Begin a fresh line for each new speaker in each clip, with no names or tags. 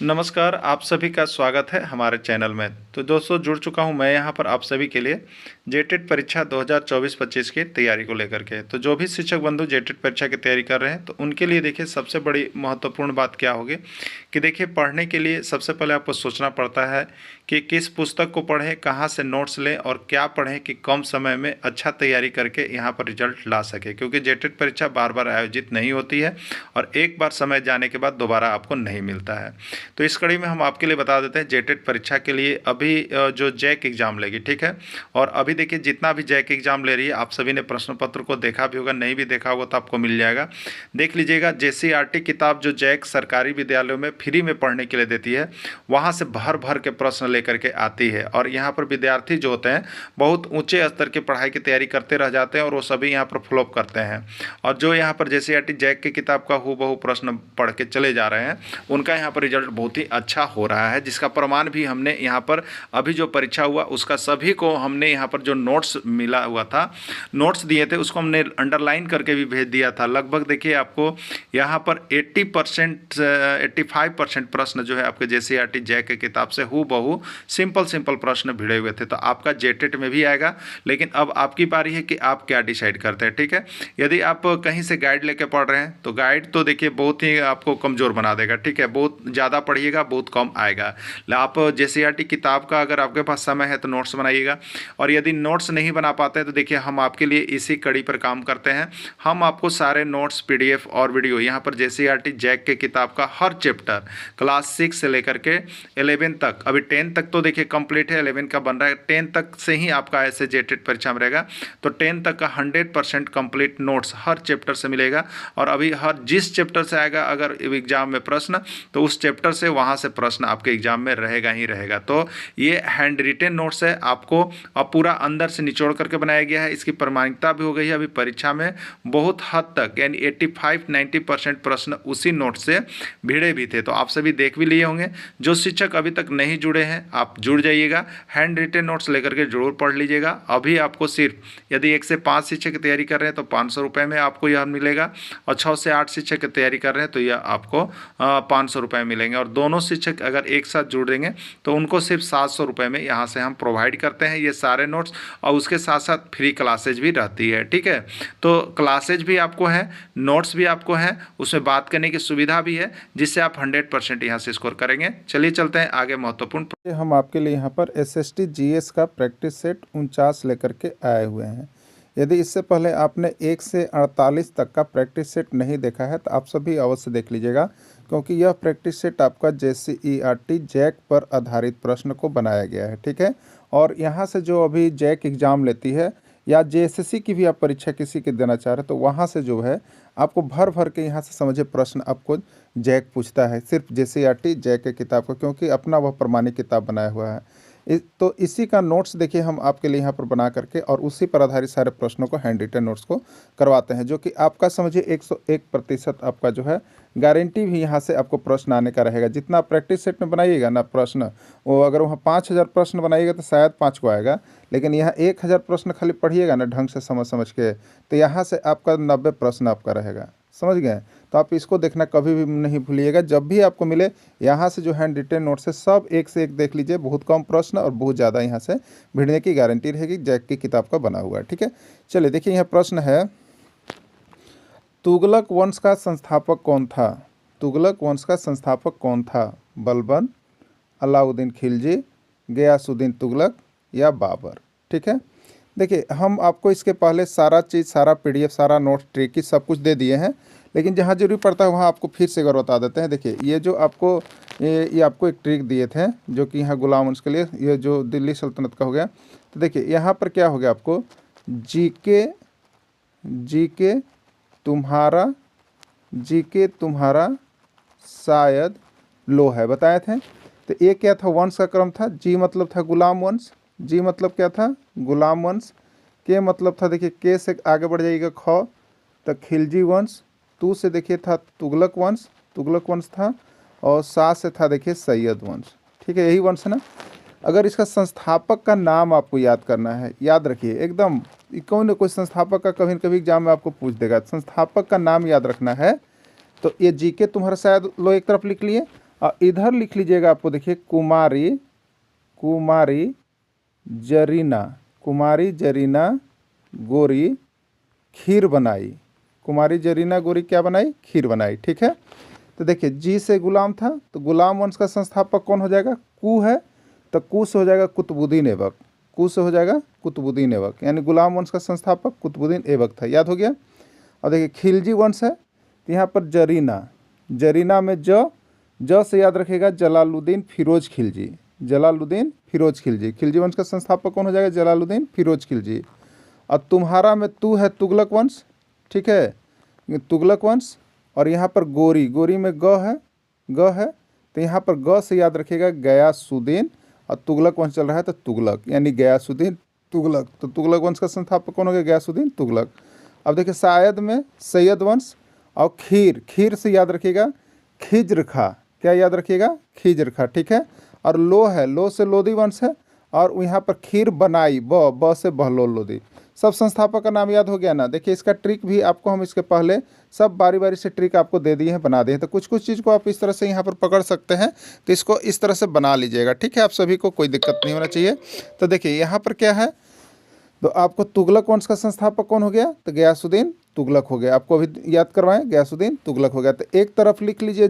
नमस्कार, आप सभी का स्वागत है हमारे चैनल में। तो दोस्तों जुड़ चुका हूं मैं यहां पर आप सभी के लिए जेटेट परीक्षा 2024-25 की तैयारी को लेकर के। तो जो भी शिक्षक बंधु जेटेट परीक्षा की तैयारी कर रहे हैं तो उनके लिए देखिए सबसे बड़ी महत्वपूर्ण बात क्या होगी कि देखिए पढ़ने के लिए सबसे पहले आपको सोचना पड़ता है कि किस पुस्तक को पढ़ें, कहाँ से नोट्स लें और क्या पढ़ें कि कम समय में अच्छा तैयारी करके यहाँ पर रिजल्ट ला सके, क्योंकि जेटेट परीक्षा बार बार आयोजित नहीं होती है और एक बार समय जाने के बाद दोबारा आपको नहीं मिलता है। तो इस कड़ी में हम आपके लिए बता देते हैं जेटेट परीक्षा के लिए अभी जो जैक एग्ज़ाम लेगी, ठीक है। और अभी देखिए जितना भी जैक एग्ज़ाम ले रही है आप सभी ने प्रश्न पत्र को देखा भी होगा, नहीं भी देखा होगा तो आपको मिल जाएगा, देख लीजिएगा। जेसीईआरटी किताब जो जैक सरकारी विद्यालयों में फ्री में पढ़ने के लिए देती है, वहाँ से भर भर के प्रश्न लेकर के आती है और यहाँ पर विद्यार्थी जो होते हैं बहुत ऊंचे स्तर की पढ़ाई की तैयारी करते रह जाते हैं और वो सभी यहाँ पर फ्लॉप करते हैं। और जो यहाँ पर जेसीईआरटी जैक की किताब का हूबहू प्रश्न पढ़ के चले जा रहे हैं उनका यहाँ पर रिजल्ट बहुत ही अच्छा हो रहा है, जिसका प्रमाण भी हमने यहाँ पर अभी जो परीक्षा हुआ उसका सभी को हमने यहाँ पर जो नोट्स मिला हुआ था, नोट्स दिए थे उसको हमने अंडरलाइन करके भी भेज दिया था। लगभग देखिए आपको यहाँ पर 80% 85% प्रश्न जो है आपके जेसीईआरटी जैक की किताब से हूबहू सिंपल प्रश्न भिड़े हुए थे। तो आपका जेटेट में भी आएगा, लेकिन अब आपकी बारी है कि आप क्या डिसाइड करते हैं, ठीक है। यदि आप कहीं से गाइड लेके पढ़ रहे हैं तो गाइड तो देखिए बहुत ही आपको कमज़ोर बना देगा, ठीक है। बहुत ज़्यादा पढ़िएगा बहुत कम आएगा। आप जेसीईआरटी किताब का अगर आपके पास समय है तो नोट्स बनाइएगा, और यदि नोट्स नहीं बना पाते हैं तो देखिए हम आपके लिए इसी कड़ी पर काम करते हैं। हम आपको सारे नोट्स पीडीएफ और वीडियो यहाँ पर जेसीईआरटी जैक के किताब का हर चैप्टर क्लास 6 से लेकर के 11 तक, अभी 10 तक तो देखिए कंप्लीट है, 11 का बन रहा है, 10 तक से ही आपका ऐसे जेटेट परीक्षा में रहेगा। तो 10 तक का 100% कंप्लीट नोट्स हर चैप्टर से मिलेगा। और अभी हर जिस चैप्टर से आएगा अगर एग्जाम में प्रश्न तो उस चैप्टर से वहाँ से प्रश्न आपके एग्जाम में रहेगा ही रहेगा। तो ये हैंड रिटेन नोट्स है, आपको अब पूरा अंदर से निचोड़ करके बनाया गया है। इसकी प्रामाणिकता भी हो गई है अभी परीक्षा में बहुत हद तक, यानी 85-90% प्रश्न उसी नोट से भिड़े भी थे। तो आप सभी देख भी लिए होंगे। जो शिक्षक अभी तक नहीं जुड़े हैं आप जुड़ जाइएगा, हैंड रिटेन नोट्स लेकर के जरूर पढ़ लीजिएगा। अभी आपको सिर्फ यदि 1 से 5 शिक्षक की तैयारी कर रहे हैं तो 500 रुपये में आपको यह मिलेगा, और 6 से 8 शिक्षक की तैयारी कर रहे हैं तो यह आपको 500 रुपये मिलेंगे। और दोनों शिक्षक अगर एक साथ जुड़ देंगे तो उनको सिर्फ 700 रुपये में यहाँ से हम प्रोवाइड करते हैं ये सारे नोट्स, और उसके साथ साथ फ्री क्लासेज भी रहती है, ठीक है। तो क्लासेज भी आपको है, नोट्स भी आपको है, उसमें बात करने की सुविधा भी है, जिससे आप 100% यहाँ से स्कोर करेंगे। चलिए चलते हैं आगे महत्वपूर्ण।
हम आपके लिए यहाँ पर एसएसटी जीएस का प्रैक्टिस सेट 49 लेकर के आए हुए हैं। यदि इससे पहले आपने 1 से 48 तक का प्रैक्टिस सेट नहीं देखा है तो आप सभी अवश्य देख लीजिएगा, क्योंकि यह प्रैक्टिस सेट आपका जेसीईआरटी जैक पर आधारित प्रश्न को बनाया गया है, ठीक है। और यहाँ से जो अभी जैक एग्ज़ाम लेती है या जेएसएससी की भी आप परीक्षा किसी की देना चाह रहे हैं तो वहाँ से जो है आपको भर भर के यहाँ से समझे प्रश्न आपको जैक पूछता है, सिर्फ जेसीईआरटी जैक के किताब का, क्योंकि अपना वह प्रमाणित किताब बनाया हुआ है। तो इसी का नोट्स देखिए हम आपके लिए यहाँ पर बना करके और उसी पर आधारित सारे प्रश्नों को हैंड रिटन नोट्स को करवाते हैं, जो कि आपका समझिए 101% आपका जो है गारंटी भी यहाँ से आपको प्रश्न आने का रहेगा। जितना प्रैक्टिस सेट में बनाइएगा ना प्रश्न, वो अगर वहाँ 5000 प्रश्न बनाइएगा तो शायद 5 को आएगा, लेकिन यहाँ 1000 प्रश्न खाली पढ़िएगा ना ढंग से समझ के, तो यहाँ से आपका 90 प्रश्न आपका रहेगा, समझ गए। तो आप इसको देखना कभी भी नहीं भूलिएगा। जब भी आपको मिले यहाँ से जो हैंड रिटेन नोट्स है सब एक से एक देख लीजिए, बहुत कम प्रश्न और बहुत ज़्यादा यहाँ से भिड़ने की गारंटी रहेगी, जैक की किताब का बना हुआ है, ठीक है। चलिए देखिए यहाँ प्रश्न है, तुगलक वंश का संस्थापक कौन था? तुगलक वंश का संस्थापक कौन था? बलबन, अलाउद्दीन खिलजी, गयासुद्दीन तुगलक या बाबर, ठीक है। देखिए हम आपको इसके पहले सारा चीज़, सारा पीडीएफ, सारा नोट्स, ट्रिकी सब कुछ दे दिए हैं, लेकिन जहाँ जरूरी पड़ता है वहाँ आपको फिर से अगर बता देते हैं। देखिए ये जो आपको ये आपको एक ट्रिक दिए थे जो कि यहाँ गुलाम वंश के लिए, ये जो दिल्ली सल्तनत का हो गया। तो देखिए यहाँ पर क्या हो गया, आपको जीके तुम्हारा शायद लो है बताए थे। तो ये क्या था, वंश का क्रम था। जी मतलब था गुलाम वंश, जी मतलब क्या था, गुलाम वंश। के मतलब था, देखिए के से आगे बढ़ जाइएगा ख तो खिलजी वंश। तू से देखिए था तुगलक वंश, तुगलक वंश था। और सा से था देखिए सैयद वंश, ठीक है, यही वंश है ना। अगर इसका संस्थापक का नाम आपको याद करना है, याद रखिए एकदम, कोई ना कोई संस्थापक का कभी न कभी एग्जाम में आपको पूछ देगा, संस्थापक का नाम याद रखना है। तो ये जीके तुम्हारा शायद लो एक तरफ लिख लिए, और इधर लिख लीजिएगा, आपको देखिए कुमारी, कुमारी जरीना, कुमारी जरीना गोरी खीर बनाई, कुमारी जरीना गोरी क्या बनाई, खीर बनाई। ठीक है, तो देखिए जी से गुलाम था, तो गुलाम वंश का संस्थापक कौन हो जाएगा, कू है, तो कू से हो जाएगा कुतुबुद्दीन ऐबक, कू से हो जाएगा कुतुबुद्दीन ऐबक, यानी गुलाम वंश का संस्थापक कुतुबुद्दीन ऐबक था, याद हो गया। और देखिए खिलजी वंश है, तो यहाँ पर जरीना, जरीना में ज से याद रखिएगा जलालुद्दीन फिरोज खिलजी, जलालुद्दीन फिरोज खिलजी, खिलजी वंश का संस्थापक कौन हो जाएगा, जलालुद्दीन फिरोज खिलजी। और तुम्हारा में तू है तुगलक वंश, ठीक है, तुगलक वंश। और यहाँ पर गोरी, गोरी में ग है, तो यहाँ पर ग से याद रखिएगा गयासुद्दीन, और तुगलक वंश चल रहा है तो तुगलक, यानी गयासुद्दीन तुगलक, तो तुगलक वंश का संस्थापक कौन हो गया, गयासुद्दीन तुगलक। अब देखिए शायद में सैयद वंश, और खीर, खीर से याद रखिएगा खिज्र खा, क्या याद रखिएगा, खिज्र खा। ठीक है, और लो है, लो से लोधी वंश है, और यहाँ पर खीर बनाई, ब से बहलोल लोधी। सब संस्थापक का नाम याद हो गया ना। देखिए इसका ट्रिक भी आपको हम इसके पहले सब बारी बारी से ट्रिक आपको दे दिए हैं, बना दिए हैं, तो कुछ कुछ चीज़ को आप इस तरह से यहाँ पर पकड़ सकते हैं, तो इसको इस तरह से बना लीजिएगा। ठीक है, आप सभी को कोई दिक्कत नहीं होना चाहिए। तो देखिए यहाँ पर क्या है, तो आपको तुगलक वंश का संस्थापक कौन हो गया, तो गयासुद्दीन तुगलक हो गया। आपको अभी याद करवाएं, गयासुद्दीन तुगलक हो गया। तो एक तरफ लिख लीजिए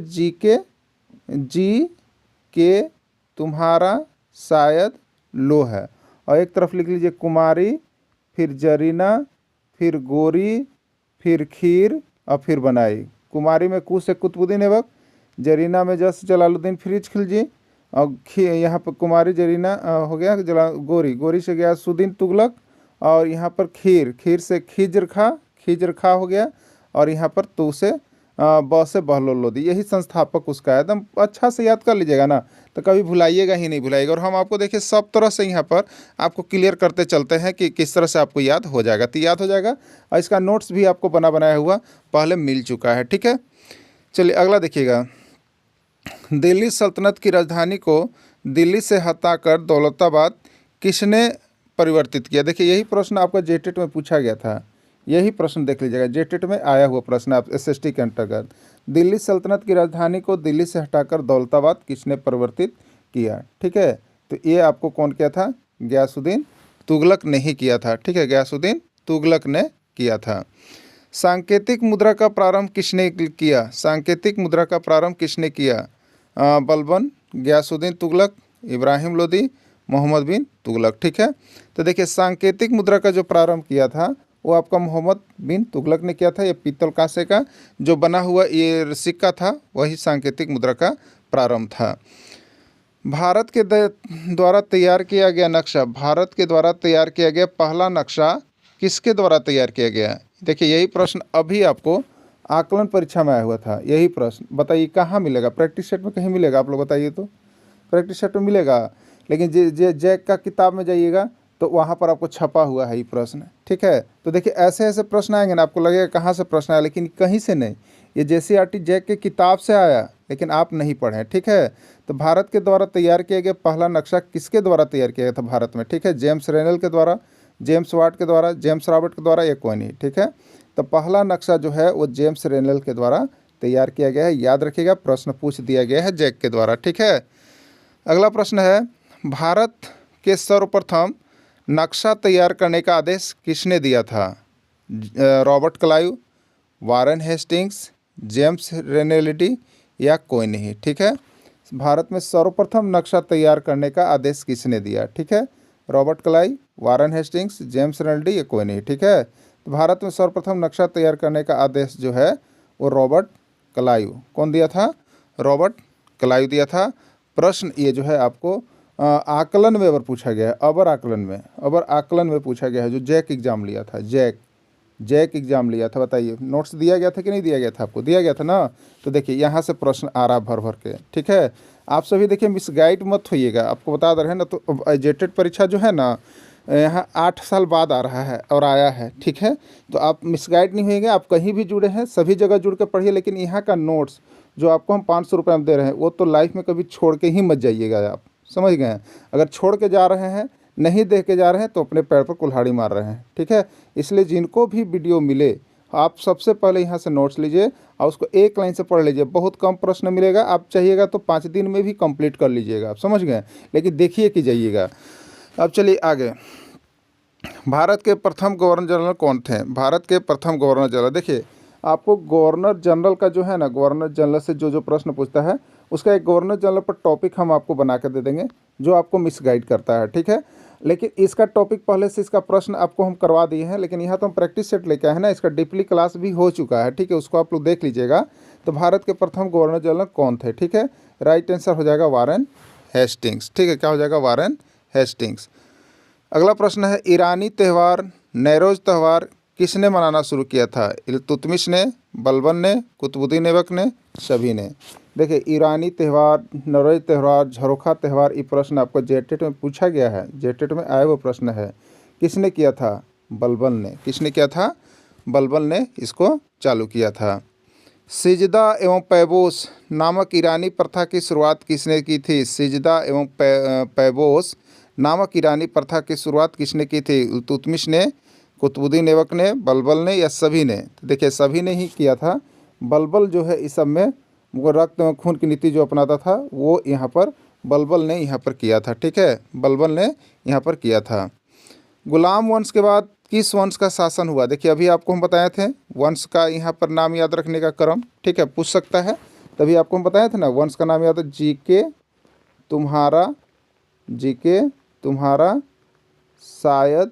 जी के तुम्हारा शायद लो है, और एक तरफ लिख लीजिए कुमारी, फिर जरीना, फिर गोरी, फिर खीर, और फिर बनाई। कुमारी में कू से कुतुबुद्दीन ऐबक, जरीना में जस जलालुद्दीन फिरोज खिलजी, और यहाँ पर कुमारी जरीना हो गया गोरी, गोरी से गयासुद्दीन तुगलक, और यहाँ पर खीर, खीर से खिज्र खा हो गया, और यहाँ पर तू से ब से बहलोल लोधी, यही संस्थापक उसका है। एकदम अच्छा से याद कर लीजिएगा ना, तो कभी भुलाइएगा ही नहीं, भुलाइएगा। और हम आपको देखिए सब तरह से यहाँ पर आपको क्लियर करते चलते हैं कि किस तरह से आपको याद हो जाएगा, तो याद हो जाएगा। और इसका नोट्स भी आपको बनाया हुआ पहले मिल चुका है। ठीक है, चलिए अगला देखिएगा। दिल्ली सल्तनत की राजधानी को दिल्ली से हटाकर दौलताबाद किसने परिवर्तित किया। देखिए यही प्रश्न आपका जेटेट में पूछा गया था, यही प्रश्न देख लीजिएगा, जेटेट में आया हुआ प्रश्न आप एसएसटी के अंतर्गत। दिल्ली सल्तनत की राजधानी को दिल्ली से हटाकर दौलताबाद किसने परिवर्तित किया। ठीक है, तो ये आपको कौन किया था, गयासुद्दीन तुगलक ने ही किया था। ठीक है, गयासुद्दीन तुगलक ने किया था। सांकेतिक मुद्रा का प्रारंभ किसने किया, सांकेतिक मुद्रा का प्रारंभ किसने किया, बलबन, गयासुद्दीन तुगलक, इब्राहिम लोदी, मोहम्मद बिन तुगलक। ठीक है, तो देखिए सांकेतिक मुद्रा का जो प्रारंभ किया था वो आपका मोहम्मद बिन तुगलक ने किया था। ये पीतल कांसे का जो बना हुआ ये सिक्का था, वही सांकेतिक मुद्रा का प्रारंभ था। भारत के द्वारा तैयार किया गया नक्शा, भारत के द्वारा तैयार किया गया पहला नक्शा किसके द्वारा तैयार किया गया। देखिए यही प्रश्न अभी आपको आकलन परीक्षा में आया हुआ था, यही प्रश्न बताइए कहाँ मिलेगा, प्रैक्टिस सेट में कहीं मिलेगा, आप लोग बताइए तो। प्रैक्टिस सेट में मिलेगा, लेकिन जैक का किताब में जाइएगा तो वहाँ पर आपको छपा हुआ है ये प्रश्न। ठीक है, तो देखिए ऐसे ऐसे प्रश्न आएंगे ना, आपको लगेगा कहाँ से प्रश्न आया, लेकिन कहीं से नहीं, ये JCERT जैक के किताब से आया, लेकिन आप नहीं पढ़ें। ठीक है, तो भारत के द्वारा तैयार किया गया पहला नक्शा किसके द्वारा तैयार किया गया था भारत में। ठीक है, जेम्स रेनल के द्वारा, जेम्स वाट के द्वारा, जेम्स रॉबर्ट के द्वारा, या कोई नहीं। ठीक है, तो पहला नक्शा जो है वो जेम्स रेनल के द्वारा तैयार किया गया है, याद रखिएगा, प्रश्न पूछ दिया गया है जैक के द्वारा। ठीक है, अगला प्रश्न है, भारत के सर्वप्रथम नक्शा तैयार करने का आदेश किसने दिया था, Robert Clive, Warren Hastings, James रेनेलिटी, या कोई नहीं। ठीक है, भारत में सर्वप्रथम नक्शा तैयार करने का आदेश किसने दिया। ठीक है, Robert Clive, Warren Hastings, James रेनेलिटी, या कोई नहीं। ठीक है, तो भारत में सर्वप्रथम नक्शा तैयार करने का आदेश जो है वो रॉबर्ट क्लाइव, कौन दिया था, रॉबर्ट क्लाइव दिया था। प्रश्न ये जो है आपको आकलन में अगर पूछा गया है, अबर आकलन में पूछा गया है, जो जैक एग्जाम लिया था, जैक एग्जाम लिया था, बताइए नोट्स दिया गया था कि नहीं दिया गया था, आपको दिया गया था ना। तो देखिए यहाँ से प्रश्न आ रहा भर भर के। ठीक है, आप सभी देखिए मिसगाइड मत होइएगा, आपको बता दे रहे हैं ना। तो जेटेट परीक्षा जो है ना यहाँ 8 साल बाद आ रहा है और आया है। ठीक है, तो आप मिसगाइड नहीं होइएगा, आप कहीं भी जुड़े हैं सभी जगह जुड़ कर पढ़िए, लेकिन यहाँ का नोट्स जो आपको हम 500 रुपये में दे रहे हैं वो तो लाइफ में कभी छोड़ के ही मत जाइएगा, आप समझ गए हैं। अगर छोड़ के जा रहे हैं, नहीं देख के जा रहे हैं, तो अपने पैर पर कुल्हाड़ी मार रहे हैं। ठीक है, इसलिए जिनको भी वीडियो मिले आप सबसे पहले यहाँ से नोट्स लीजिए और उसको एक लाइन से पढ़ लीजिए। बहुत कम प्रश्न मिलेगा, आप चाहिएगा तो 5 दिन में भी कंप्लीट कर लीजिएगा, आप समझ गए, लेकिन देखिए कि जाइएगा। अब चलिए आगे। भारत के प्रथम गवर्नर जनरल कौन थे? भारत के प्रथम गवर्नर जनरल, देखिए आपको गवर्नर जनरल का जो है ना, गवर्नर जनरल से जो जो प्रश्न पूछता है उसका एक गवर्नर जनरल पर टॉपिक हम आपको बना कर दे देंगे जो आपको मिसगाइड करता है, ठीक है। लेकिन इसका टॉपिक पहले से इसका प्रश्न आपको हम करवा दिए हैं, लेकिन यहाँ तो हम प्रैक्टिस सेट लेके आए हैं ना, इसका डीपली क्लास भी हो चुका है, ठीक है, उसको आप लोग देख लीजिएगा। तो भारत के प्रथम गवर्नर जनरल कौन थे? ठीक है, राइट आंसर हो जाएगा वारेन हेस्टिंग्स, ठीक है, क्या हो जाएगा? Warren Hastings. अगला प्रश्न है, ईरानी त्यौहार नौरोज़ त्यौहार किसने मनाना शुरू किया था? इल्तुतमिश ने, बलबन ने, कुतुबुद्दीन ऐबक ने, सभी ने। देखिए ईरानी त्यौहार, नौरोज़ त्यौहार, झरोखा त्यौहार, ये प्रश्न आपको जेटेट में पूछा गया है, जेटेट में आया वो प्रश्न है। किसने किया था? बलबन ने। किसने किया था? बलबन ने इसको चालू किया था। सिजदा एवं पैबोस नामक ईरानी प्रथा की शुरुआत किसने की थी? सिजदा एवं पैबोस नामक ईरानी प्रथा की शुरुआत किसने की थी? इल्तुतमिश ने, कुतुबुद्दीन ऐबक ने, बलबन ने या सभी ने? देखिए सभी ने ही किया था। बलबन जो है इस सब में वो रक्त में खून की नीति जो अपनाता था वो यहाँ पर बलबन ने यहाँ पर किया था, ठीक है, बलबन ने यहाँ पर किया था। गुलाम वंश के बाद किस वंश का शासन हुआ? देखिए अभी आपको हम बताए थे वंश का यहाँ पर नाम याद रखने का क्रम, ठीक है, पूछ सकता है, तभी आपको हम बताए थे ना वंश का नाम याद है। जीके तुम्हारा शायद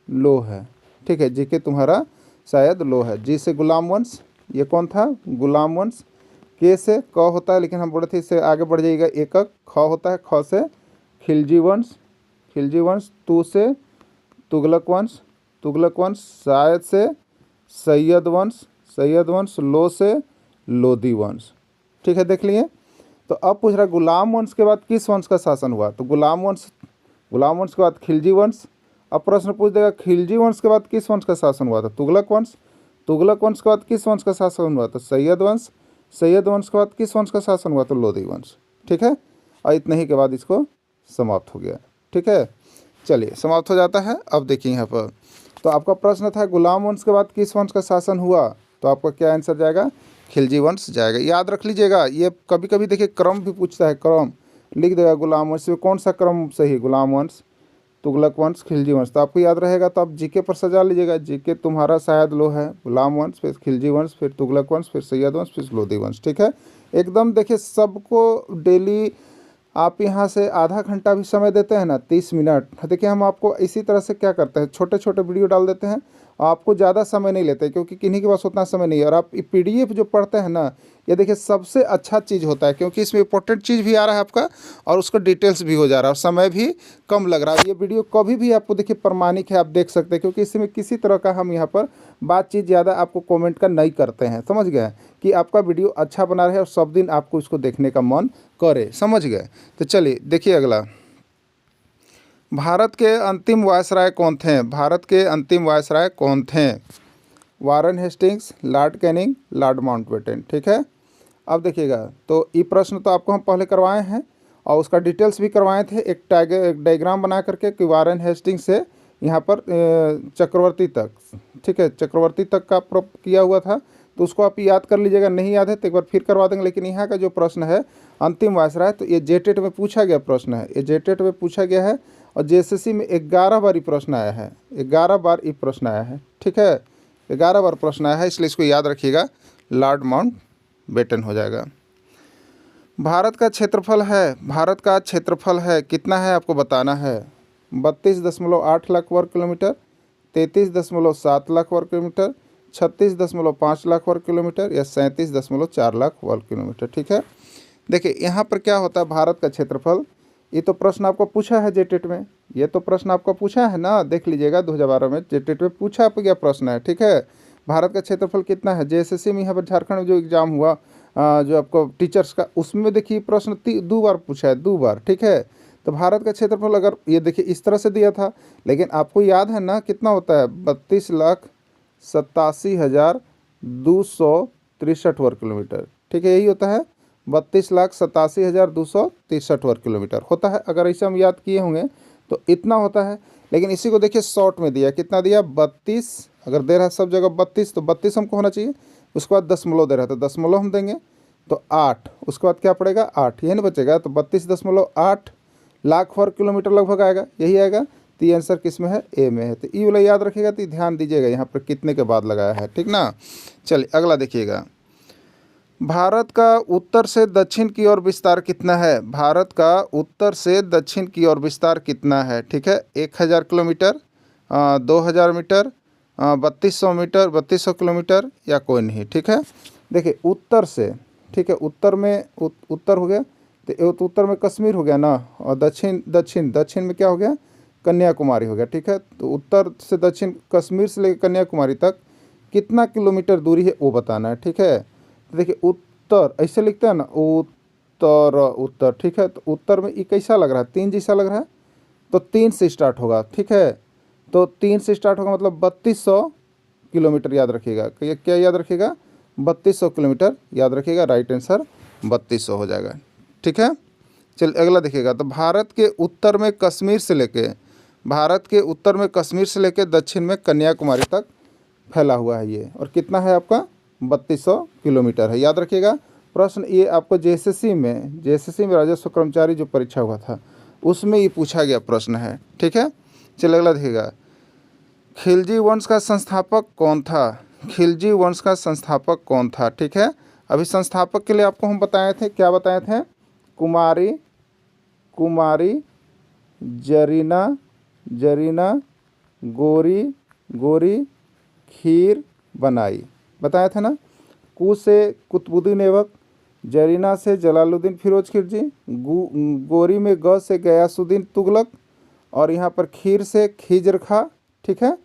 लो है, ठीक है, जीके तुम्हारा शायद लो है। जी से गुलाम वंश, ये कौन था? गुलाम वंश। के से क होता है, लेकिन हम बोले थे इससे आगे बढ़ जाइएगा एकक। ख होता है, ख से खिलजी वंश। तू से तुगलक वंश। शायद से सैयद वंश। लो से लोदी वंश, ठीक है, देख लिए। तो अब पूछ रहा गुलाम वंश के बाद किस वंश का शासन हुआ? तो गुलाम वंश के बाद खिलजी वंश। अब प्रश्न पूछ देगा खिलजी वंश के बाद किस वंश का शासन हुआ था? तुगलक वंश के बाद किस वंश का शासन हुआ था? सैयद वंश के बाद किस वंश का शासन हुआ था? लोदी वंश, ठीक है। और इतने ही के बाद इसको समाप्त हो गया, ठीक है। चलिए समाप्त हो जाता है। अब देखिए यहाँ पर तो आपका प्रश्न था गुलाम वंश के बाद किस वंश का शासन हुआ, तो आपका क्या आंसर जाएगा? खिलजी वंश जाएगा। याद रख लीजिएगा, ये कभी कभी देखिए क्रम भी पूछता है, क्रम लिख देगा गुलाम वंश में कौन सा क्रम सही? गुलाम वंश, तुगलक वंश, खिलजी वंश, तो आपको याद रहेगा। तो आप जीके पर सजा लीजिएगा, जीके तुम्हारा शायद लो है, गुलाम वंश, फिर खिलजी वंश, फिर तुगलक वंश, फिर सैयद वंश, फिर लोदी वंश, ठीक है। एकदम देखिए सबको डेली आप यहाँ से आधा घंटा भी समय देते हैं ना, 30 मिनट। देखिए हम आपको इसी तरह से क्या करते हैं, छोटे छोटे वीडियो डाल देते हैं, आपको ज़्यादा समय नहीं लेते क्योंकि किन्हीं के पास उतना समय नहीं है। और आप PDF जो पढ़ते हैं ना, ये देखिए सबसे अच्छा चीज़ होता है क्योंकि इसमें इंपॉर्टेंट चीज़ भी आ रहा है आपका और उसका डिटेल्स भी हो जा रहा है और समय भी कम लग रहा है। ये वीडियो कभी भी आपको देखिए प्रमाणिक है, आप देख सकते हैं, क्योंकि इसमें किसी तरह का हम यहाँ पर बातचीत ज़्यादा आपको कमेंट का नहीं करते हैं, समझ गए, कि आपका वीडियो अच्छा बना रहे और सब दिन आपको इसको देखने का मन करे, समझ गए। तो चलिए देखिए अगला, भारत के अंतिम वायसराय कौन थे? भारत के अंतिम वायसराय कौन थे? Warren Hastings, Lord Canning, Lord Mountbatten, ठीक है। अब देखिएगा, तो ये प्रश्न तो आपको हम पहले करवाए हैं और उसका डिटेल्स भी करवाए थे, एक डायग्राम बना करके कि वारेन हेस्टिंग्स से यहाँ पर चक्रवर्ती तक, ठीक है, चक्रवर्ती तक का किया हुआ था, तो उसको आप याद कर लीजिएगा। नहीं याद है तो एक बार फिर करवा देंगे। लेकिन यहाँ का जो प्रश्न है अंतिम वायसराय, तो ये जेटेट में पूछा गया प्रश्न है, ये जेटेट में पूछा गया है और JSSC में 11 बार ये प्रश्न आया है, 11 बार ये प्रश्न आया है, ठीक है, 11 बार प्रश्न आया है, इसलिए इसको याद रखिएगा, लॉर्ड माउंटबेटन हो जाएगा। भारत का क्षेत्रफल है कितना है आपको बताना है? 32.8 लाख वर्ग किलोमीटर, 33.7 लाख वर्ग किलोमीटर, 36.5 लाख वर्ग किलोमीटर या 37.4 लाख वर्ग किलोमीटर, ठीक है। देखिए यहाँ पर क्या होता है भारत का क्षेत्रफल, ये तो प्रश्न आपको पूछा है जेटेट में, ये तो प्रश्न आपको पूछा है ना, देख लीजिएगा 2012 में जेटेट में पूछा गया प्रश्न है, ठीक है। भारत का क्षेत्रफल कितना है? JSSC में यहाँ पर झारखंड में जो एग्ज़ाम हुआ जो आपको टीचर्स का, उसमें देखिए प्रश्न 2 बार पूछा है, 2 बार, ठीक है। तो भारत का क्षेत्रफल अगर ये देखिए इस तरह से दिया था, लेकिन आपको याद है ना कितना होता है? 32,87,263 वर्ग किलोमीटर, ठीक है, यही होता है, 32,87,263 वर्ग किलोमीटर होता है। अगर ऐसे हम याद किए होंगे तो इतना होता है। लेकिन इसी को देखिए शॉर्ट में दिया, कितना दिया 32, अगर दे रहा है सब जगह 32 तो 32 हमको होना चाहिए। उसके बाद दशमलव दे रहा है तो दशमलव हम देंगे, तो 8, उसके बाद क्या पड़ेगा 8, यही नहीं बचेगा, तो 32.8 लाख वर्ग किलोमीटर लगभग आएगा, यही आएगा। तो ये आंसर किस में है, ए में है। तो ई वाला याद रखिएगा, तो ध्यान दीजिएगा यहाँ पर कितने के बाद लगाया है, ठीक ना। चलिए अगला देखिएगा, भारत का उत्तर से दक्षिण की ओर विस्तार कितना है। भारत का उत्तर से दक्षिण की ओर विस्तार कितना है, ठीक है। 1000 किलोमीटर, 2000 मीटर, 3200 मीटर, 3200 किलोमीटर, या कोई नहीं, ठीक है। देखिए उत्तर से, ठीक है, उत्तर में उत्तर हो गया, तो उत्तर में कश्मीर हो गया ना, और दक्षिण दक्षिण दक्षिण में क्या हो गया, कन्याकुमारी हो गया, ठीक है। तो उत्तर से दक्षिण कश्मीर से लेकर कन्याकुमारी तक कितना किलोमीटर दूरी है वो बताना है, ठीक है। तो देखिए उत्तर ऐसे लिखते हैं ना, उत्तर उत्तर, ठीक है। तो उत्तर में ये कैसा लग रहा है, 3 जैसा लग रहा है, तो 3 से स्टार्ट होगा, ठीक है। तो 3 से स्टार्ट होगा मतलब 3200 किलोमीटर याद रखिएगा, क्या याद रखिएगा, 3200 किलोमीटर याद रखिएगा, राइट आंसर 3200 हो जाएगा, ठीक है। चलिए अगला देखिएगा, तो भारत के उत्तर में कश्मीर से लेके, भारत के उत्तर में कश्मीर से लेके दक्षिण में कन्याकुमारी तक फैला हुआ है ये, और कितना है आपका 3200 किलोमीटर है, याद रखिएगा। प्रश्न ये आपको जेएसएससी में राजस्व कर्मचारी जो परीक्षा हुआ था उसमें ये पूछा गया प्रश्न है, ठीक है। चलिए अगला देखिएगा, खिलजी वंश का संस्थापक कौन था। खिलजी वंश का संस्थापक कौन था, ठीक है। अभी संस्थापक के लिए आपको हम बताए थे, क्या बताए थे, कुमारी जरीना गोरी खीर बनाई, बताया था ना। कू से कुतुबुद्दीन ऐबक, जरीना से जलालुद्दीन फिरोज खिलजी, गोरी में ग से गयासुद्दीन तुगलक, और यहाँ पर खीर से खिजर खा, ठीक है।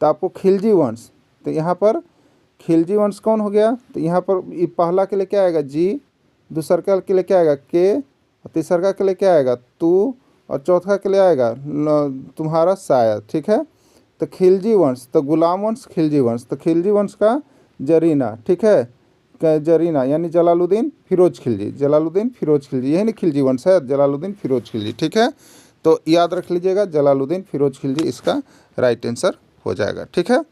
तो आपको खिलजी वंश, तो यहाँ पर खिलजी वंश कौन हो गया, तो यहाँ पर पहला के लिए क्या आएगा जी, दूसरा के लिए क्या आएगा के, तीसरा के लिए क्या आएगा तू, और चौथा के लिए आएगा तुम्हारा शायद, ठीक है। तो खिलजी वंश, तो गुलाम वंश खिलजी वंश, तो खिलजी वंश का जरीना, ठीक है, जरीना यानी जलालुद्दीन फिरोज खिलजी, जलालुद्दीन फिरोज खिलजी, यही नहीं खिलजी वंश है, जलालुद्दीन फिरोज खिलजी, ठीक है। तो याद रख लीजिएगा जलालुद्दीन फिरोज खिलजी इसका राइट आंसर हो जाएगा, ठीक है।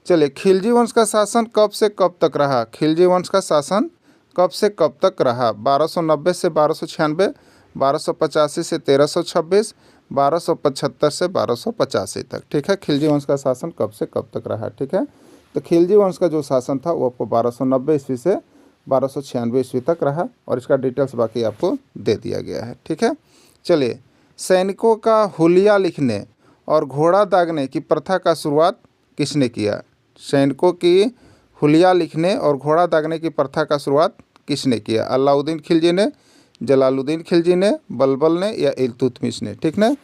चलिए खिलजी वंश का शासन कब से कब तक रहा। खिलजी वंश का शासन कब से कब तक रहा, 1290 से 1296, 1285 से 1326, 1275 से 1285 तक, ठीक है। खिलजी वंश का शासन कब से कब तक रहा, ठीक है। तो खिलजी वंश का जो शासन था वो आपको 1290 ईस्वी से 1296 ईस्वी तक रहा, और इसका डिटेल्स बाकी आपको दे दिया गया है, ठीक है। चलिए सैनिकों का हुलिया लिखने और घोड़ा दागने की प्रथा का शुरुआत किसने किया। सैनिकों की हुलिया लिखने और घोड़ा दागने की प्रथा का शुरुआत किसने किया, अलाउद्दीन खिलजी ने, जलालुद्दीन खिलजी ने, बलबल ने, या इल्तुतमिश ने, ठीक ना।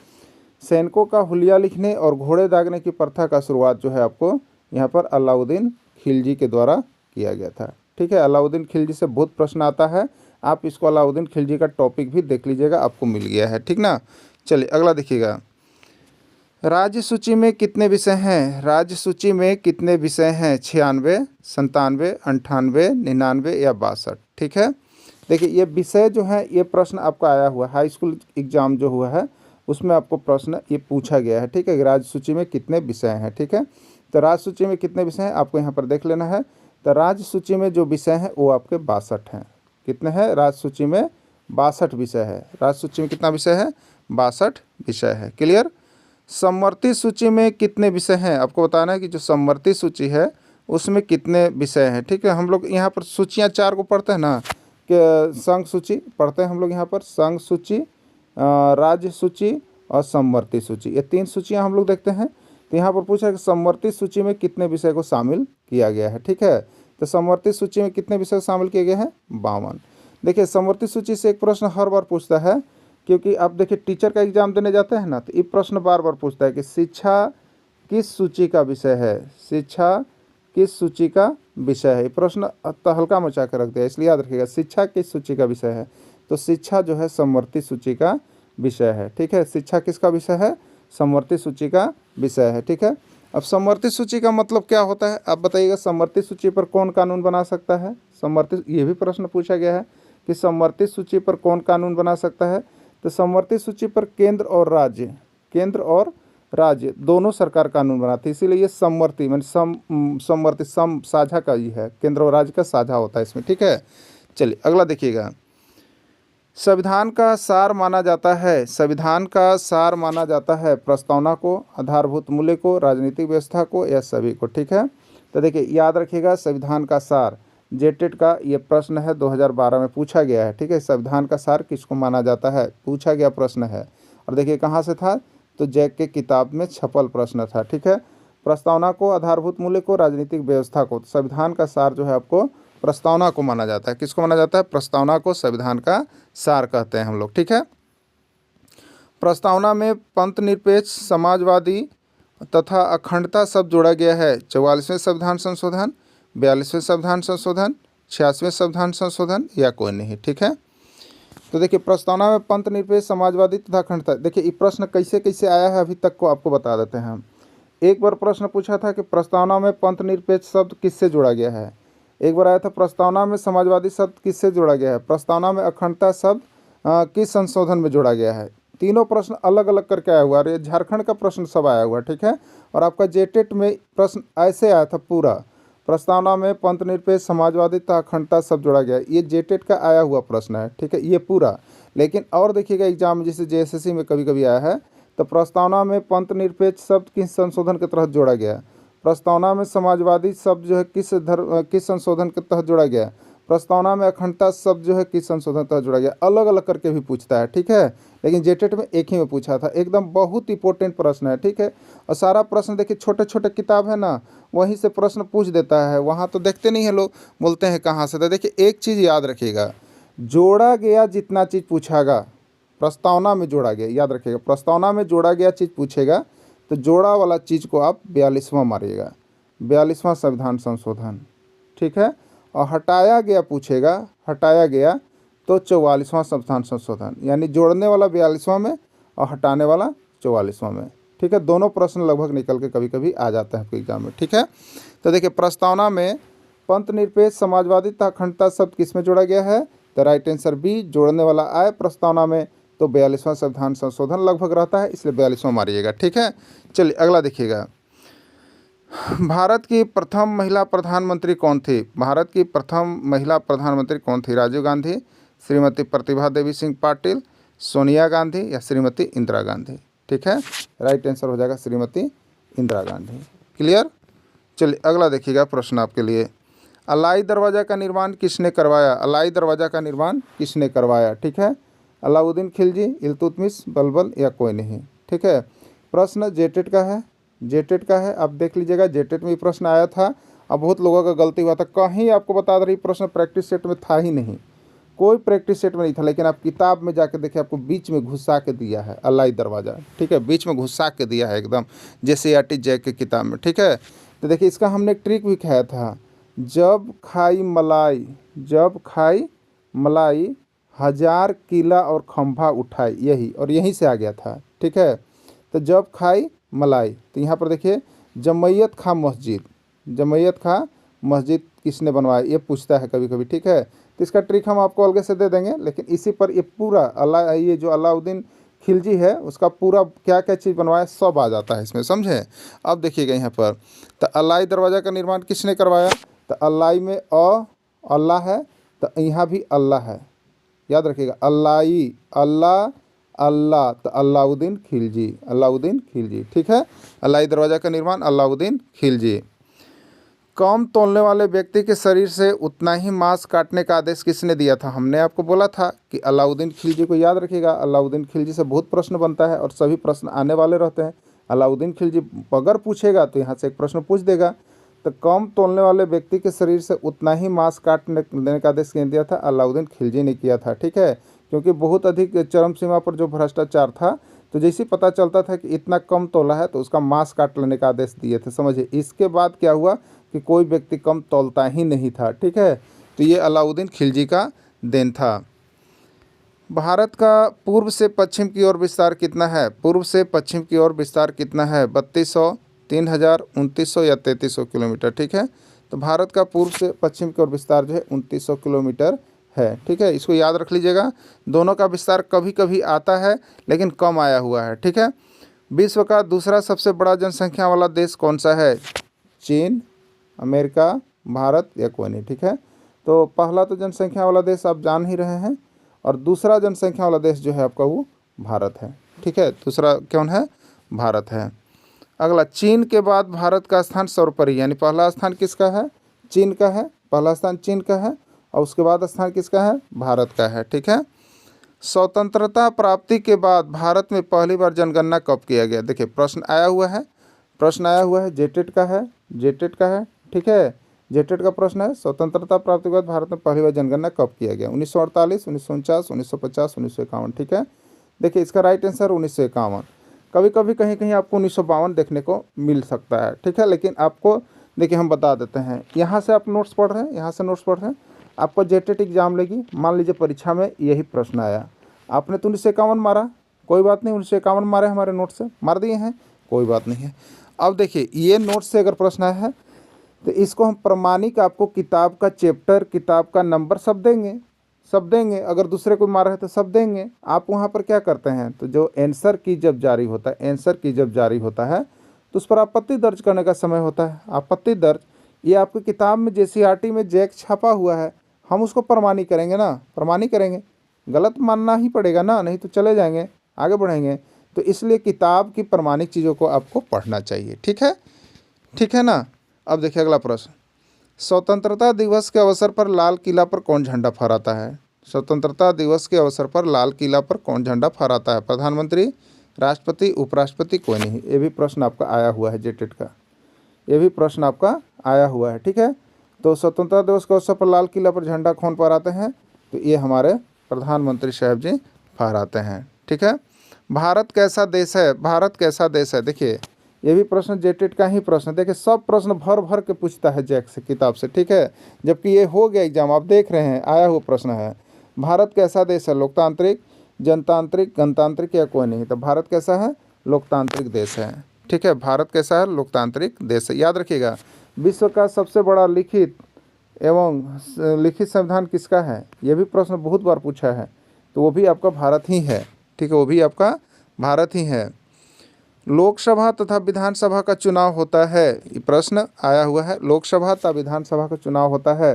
सैनिकों का हुलिया लिखने और घोड़े दागने की प्रथा का शुरुआत जो है आपको यहाँ पर अलाउद्दीन खिलजी के द्वारा किया गया था, ठीक है। अलाउद्दीन खिलजी से बहुत प्रश्न आता है, आप इसको अलाउद्दीन खिलजी का टॉपिक भी देख लीजिएगा, आपको मिल गया है, ठीक ना। चलिए अगला देखिएगा, राज्य सूची में कितने विषय हैं। राज्य सूची में कितने विषय हैं, 96, 97, 98, 99 या 62, ठीक है। देखिए ये विषय जो है ये प्रश्न आपका आया हुआ है, हाई स्कूल एग्जाम जो हुआ है उसमें आपको प्रश्न ये पूछा गया है, ठीक है। राज्य सूची में कितने विषय हैं, ठीक है। तो राज्य सूची में कितने विषय हैं आपको यहाँ पर देख लेना है। तो राज्य सूची में जो विषय हैं वो आपके 62 हैं। कितने हैं, राज्य सूची में 62 विषय है। राज्य सूची में कितना विषय है, 62 विषय है, क्लियर। समवर्ती सूची में कितने विषय हैं आपको बताना है कि जो समवर्ती सूची है उसमें कितने विषय हैं, ठीक है। हम लोग यहाँ पर सूचियाँ 4 को पढ़ते हैं ना, कि संघ सूची पढ़ते हैं हम लोग यहाँ पर, संघ सूची, राज्य सूची और समवर्ती सूची, ये 3 सूचियाँ हम लोग देखते हैं। तो यहाँ पर पूछा है कि समवर्ती सूची में कितने विषय को शामिल किया गया है, ठीक है। तो समवर्ती सूची में कितने विषय शामिल किए गए हैं, 52। देखिए समवर्ती सूची से एक प्रश्न हर बार पूछता है, क्योंकि आप देखिए टीचर का एग्जाम देने जाते हैं ना, तो ये प्रश्न बार बार पूछता है कि शिक्षा किस सूची का विषय है, शिक्षा किस सूची का विषय है। ये प्रश्न हल्का मचा कर रख दिया, इसलिए याद रखिएगा शिक्षा किस सूची का विषय है। तो शिक्षा जो है समवर्ती सूची का विषय है, ठीक है। शिक्षा किसका विषय है, समवर्ती सूची का विषय है, ठीक है। अब समवर्ती सूची का मतलब क्या होता है, आप बताइएगा। समवर्ती सूची पर कौन कानून बना सकता है, समवर्ती, ये भी प्रश्न पूछा गया है कि समवर्ती सूची पर कौन कानून बना सकता है। तो समवर्ती सूची पर केंद्र और राज्य दोनों सरकार कानून बनाती है, इसीलिए ये समवर्ती मैंने समवर्ती साझा का ही है, केंद्र और राज्य का साझा होता है इसमें। ठीक है, चलिए अगला देखिएगा। संविधान का सार माना जाता है, संविधान का सार माना जाता है प्रस्तावना को, आधारभूत मूल्य को, राजनीतिक व्यवस्था को या सभी को। ठीक है, तो देखिए याद रखिएगा संविधान का सार, जेटेट का ये प्रश्न है 2012 में पूछा गया है। ठीक है, संविधान का सार किसको माना जाता है, पूछा गया प्रश्न है। और देखिए कहाँ से था, तो जैक के किताब में छपल प्रश्न था। ठीक है, प्रस्तावना को, आधारभूत मूल्य को, राजनीतिक व्यवस्था को। संविधान का सार जो है आपको प्रस्तावना को माना जाता है। किसको माना जाता है, प्रस्तावना को संविधान का सार कहते हैं हम लोग। ठीक है, प्रस्तावना में पंथ निरपेक्ष, समाजवादी तथा अखंडता शब्द जोड़ा गया है। 44वें संविधान संशोधन, 42वें संविधान संशोधन, 86वें संविधान संशोधन या कोई नहीं। ठीक है, तो देखिए प्रस्तावना में पंथ निरपेक्ष, समाजवादी तथा अखंडता। देखिए ये प्रश्न कैसे कैसे आया है अभी तक को आपको बता देते हैं हम। एक बार प्रश्न पूछा था कि प्रस्तावना में पंथ निरपेक्ष शब्द किससे जोड़ा गया है। एक बार आया था प्रस्तावना में समाजवादी शब्द किससे जोड़ा गया है। प्रस्तावना में अखंडता शब्द किस संशोधन में जोड़ा गया है। तीनों प्रश्न अलग अलग करके आया हुआ है। ये झारखंड का प्रश्न सब आया हुआ है। ठीक है, और आपका जेटेट में प्रश्न ऐसे आया था पूरा, प्रस्तावना में पंथ निरपेक्ष, समाजवादी तथा अखंडता सब जोड़ा गया है। ये जेटेट का आया हुआ प्रश्न है। ठीक है, ये पूरा। लेकिन और देखिएगा एग्जाम में जैसे जेएसएससी में कभी कभी आया है, तो प्रस्तावना में पंथ निरपेक्ष शब्द किस संशोधन के तहत जोड़ा गया है। प्रस्तावना में समाजवादी शब्द जो है किस संशोधन के तहत जोड़ा गया है। प्रस्तावना में अखंडता शब्द जो है किस संशोधन के तहत जोड़ा गया। अलग अलग करके भी पूछता है। ठीक है, लेकिन जेटेट में एक ही में पूछा था। एकदम बहुत इंपॉर्टेंट प्रश्न है। ठीक है, और सारा प्रश्न देखिए छोटे छोटे किताब है ना, वहीं से प्रश्न पूछ देता है। वहाँ तो देखते नहीं है लोग, बोलते हैं कहाँ से। तो देखिए एक चीज़ याद रखिएगा, जोड़ा गया जितना चीज़ पूछागा प्रस्तावना में जोड़ा गया, याद रखिएगा प्रस्तावना में जोड़ा गया चीज़ पूछेगा तो जोड़ा वाला चीज़ को आप 42वां मारिएगा, 42वां संविधान संशोधन। ठीक है, और हटाया गया पूछेगा, हटाया गया तो 44वां संविधान संशोधन, यानी जोड़ने वाला 42वां में और हटाने वाला 44वां में। ठीक है, दोनों प्रश्न लगभग निकल के कभी कभी आ जाते हैं आपके एग्जाम में। ठीक है, तो देखिए प्रस्तावना में पंथ निरपेक्ष, समाजवादी तथा अखंडता शब्द किस में जोड़ा गया है, तो राइट आंसर बी, जोड़ने वाला आए प्रस्तावना में तो 42वां संविधान संशोधन लगभग रहता है, इसलिए 42वां मारिएगा। ठीक है, चलिए अगला देखिएगा। भारत की प्रथम महिला प्रधानमंत्री कौन थी, भारत की प्रथम महिला प्रधानमंत्री कौन थी। राजीव गांधी, श्रीमती प्रतिभा देवी सिंह पाटिल, सोनिया गांधी या श्रीमती इंदिरा गांधी। ठीक है, राइट आंसर हो जाएगा श्रीमती इंदिरा गांधी। क्लियर, चलिए अगला देखिएगा प्रश्न आपके लिए। अलाई दरवाज़ा का निर्माण किसने करवाया, अलाई दरवाज़ा का निर्माण किसने करवाया। ठीक है, अलाउद्दीन खिलजी, इल्तुतमिश, बलबल या कोई नहीं। ठीक है, प्रश्न जेटेट का है, जेटेट का है, आप देख लीजिएगा जेटेट में प्रश्न आया था। अब बहुत लोगों का गलती हुआ था, कहीं आपको बता रही प्रश्न प्रैक्टिस सेट में था ही नहीं, कोई प्रैक्टिस सेट में नहीं था, लेकिन आप किताब में जाके देखिए आपको बीच में घुसा के दिया है अलाई दरवाज़ा। ठीक है, बीच में घुसा के दिया है एकदम, जैसे आर टी जैक की किताब में। ठीक है, तो देखिए इसका हमने एक ट्रिक भी खाया था, जब खाई मलाई, जब खाई मलाई, हजार किला और खंभा उठाई, यही और यहीं से आ गया था। ठीक है, तो जब खाई मलाई, तो यहाँ पर देखिए जमैयत खां मस्जिद, जमैयत खां मस्जिद किसने बनवाया, ये पूछता है कभी कभी। ठीक है, तो इसका ट्रिक हम आपको अलग से दे देंगे, लेकिन इसी पर ये पूरा ये जो अलाउद्दीन खिलजी है उसका पूरा क्या क्या चीज़ बनवाया सब आ जाता है इसमें, समझे। अब देखिएगा यहाँ पर, तो अलाई दरवाज़ा का निर्माण किसने करवाया, तो अलाई में अल्लाह है, तो यहाँ भी अल्लाह है, याद रखिएगा अल्लाई, अल्लाह अल्लाह, तो अलाउद्दीन खिलजी, अलाउद्दीन खिलजी। ठीक है, अलाई दरवाज़ा का निर्माण अलाउद्दीन खिलजी। कम तौलने वाले व्यक्ति के शरीर से उतना ही मांस काटने का आदेश किसने दिया था। हमने आपको बोला था कि अलाउद्दीन खिलजी को याद रखिएगा, अलाउद्दीन खिलजी से बहुत प्रश्न बनता है और सभी प्रश्न आने वाले रहते हैं। अलाउद्दीन खिलजी अगर पूछेगा तो यहाँ से एक प्रश्न पूछ देगा। तो कम तौलने वाले व्यक्ति के शरीर से उतना ही मांस काटने देने का आदेश किसने दिया था, अलाउद्दीन खिलजी ने किया था। ठीक है, क्योंकि बहुत अधिक चरम सीमा पर जो भ्रष्टाचार था, तो जैसे ही पता चलता था कि इतना कम तोला है तो उसका मांस काट लेने का आदेश दिए थे, समझिए। इसके बाद क्या हुआ कि कोई व्यक्ति कम तौलता ही नहीं था। ठीक है, तो ये अलाउद्दीन खिलजी का देन था। भारत का पूर्व से पश्चिम की ओर विस्तार कितना है, पूर्व से पश्चिम की ओर विस्तार कितना है, 3200, 3000, 2900 या 3300 किलोमीटर। ठीक है, तो भारत का पूर्व से पश्चिम की ओर विस्तार जो है 2900 किलोमीटर है। ठीक है, इसको याद रख लीजिएगा। दोनों का विस्तार कभी कभी आता है लेकिन कम आया हुआ है। ठीक है, विश्व का दूसरा सबसे बड़ा जनसंख्या वाला देश कौन सा है? चीन, अमेरिका, भारत या कोई नहीं। ठीक है, तो पहला तो जनसंख्या वाला देश आप जान ही रहे हैं, और दूसरा जनसंख्या वाला देश जो है आपका वो भारत है। ठीक है, दूसरा कौन है? भारत है। अगला, चीन के बाद भारत का स्थान सर्वोपरि, यानी पहला स्थान किसका है? चीन का है, पहला स्थान चीन का है, और उसके बाद स्थान किसका है? भारत का है। ठीक है, स्वतंत्रता प्राप्ति के बाद भारत में पहली बार जनगणना कब किया गया? देखिए प्रश्न आया हुआ है, जेटेट का है, ठीक है, जेटेट का प्रश्न है, स्वतंत्रता प्राप्ति के बाद भारत में पहली बार जनगणना कब किया गया? 1948, 1949, 1950, 1951। ठीक है, देखिए इसका राइट आंसर 1951। कभी कभी कहीं कहीं आपको 1952 देखने को मिल सकता है। ठीक है, लेकिन आपको देखिए हम बता देते हैं, यहाँ से आप नोट्स पढ़ रहे हैं, यहाँ से नोट्स पढ़ रहे हैं, आपको जेटेट एग्जाम लेगी, मान लीजिए परीक्षा में यही प्रश्न आया, आपने तो 1951 मारा, कोई बात नहीं, 1951 मारे हमारे नोट से मार दिए हैं, कोई बात नहीं है। अब देखिए ये नोट से अगर प्रश्न आया है तो इसको हम प्रमाणिक आपको किताब का चैप्टर, किताब का नंबर सब देंगे, अगर दूसरे कोई मारा है तो सब देंगे। आप वहाँ पर क्या करते हैं, तो जो आंसर की जब जारी होता है तो उस पर आपत्ति दर्ज करने का समय होता है। आपत्ति दर्ज, ये आपकी किताब में जेसीईआरटी में जैक छापा हुआ है, हम उसको प्रमाणिक करेंगे ना, प्रमाणिक करेंगे, गलत मानना ही पड़ेगा ना, नहीं तो चले जाएंगे, आगे बढ़ेंगे। तो इसलिए किताब की प्रमाणिक चीज़ों को आपको पढ़ना चाहिए। ठीक है ना। अब देखिए अगला प्रश्न, स्वतंत्रता दिवस के अवसर पर लाल किला पर कौन झंडा फहराता है? स्वतंत्रता दिवस के अवसर पर लाल किला पर कौन झंडा फहराता है? प्रधानमंत्री, राष्ट्रपति, उपराष्ट्रपति, कोई नहीं। ये भी प्रश्न आपका आया हुआ है जेटेट का, ये भी प्रश्न आपका आया हुआ है। ठीक है, तो स्वतंत्रता दिवस के अवसर पर लाल किला पर झंडा कौन फहराते हैं? तो ये हमारे प्रधानमंत्री साहब जी फहराते हैं। ठीक है, भारत कैसा देश है? देखिए ये भी प्रश्न जेटेट का ही प्रश्न, देखिए सब प्रश्न भर भर के पूछता है जैक से, किताब से। ठीक है, जबकि ये हो गया एग्जाम, आप देख रहे हैं आया हुआ प्रश्न है, भारत कैसा देश है? लोकतांत्रिक, जनतांत्रिक, गणतांत्रिक या कोई नहीं। तो भारत कैसा है? लोकतांत्रिक देश है। ठीक है, भारत कैसा है? लोकतांत्रिक देश है। याद रखिएगा, विश्व का सबसे बड़ा लिखित संविधान किसका है? ये भी प्रश्न बहुत बार पूछा है, तो वो भी आपका भारत ही है। ठीक है, वो भी आपका भारत ही है। लोकसभा तथा विधानसभा का चुनाव होता है, ये प्रश्न आया हुआ है, लोकसभा तथा विधानसभा का चुनाव होता है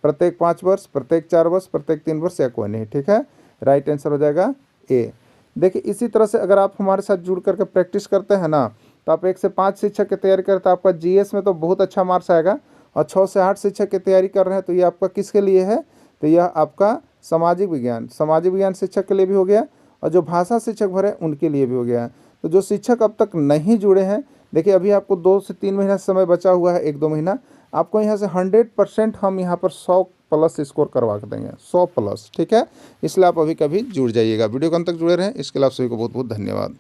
प्रत्येक 5 वर्ष, प्रत्येक 4 वर्ष, प्रत्येक 3 वर्ष या कोई नहीं। ठीक है, राइट आंसर हो जाएगा ए। देखिए इसी तरह से अगर आप हमारे साथ जुड़ करके प्रैक्टिस करते हैं ना, तो आप 1 से 5 शिक्षक की तैयारी करते हैं, आपका जीएस में तो बहुत अच्छा मार्क्स आएगा, और 6 से 8 शिक्षक की तैयारी कर रहे हैं तो ये आपका किसके लिए है? तो यह आपका सामाजिक विज्ञान शिक्षक के लिए भी हो गया, और जो भाषा शिक्षक भरे उनके लिए भी हो गया। तो जो शिक्षक अब तक नहीं जुड़े हैं, देखिए अभी आपको 2 से 3 महीना समय बचा हुआ है, 1-2 महीना, आपको यहाँ से 100% हम यहाँ पर 100+ स्कोर करवा के देंगे, 100+। ठीक है, इसलिए आप अभी कभी जुड़ जाइएगा। वीडियो को अंत तक जुड़े रहें, इसके लिए आप सभी को बहुत बहुत धन्यवाद।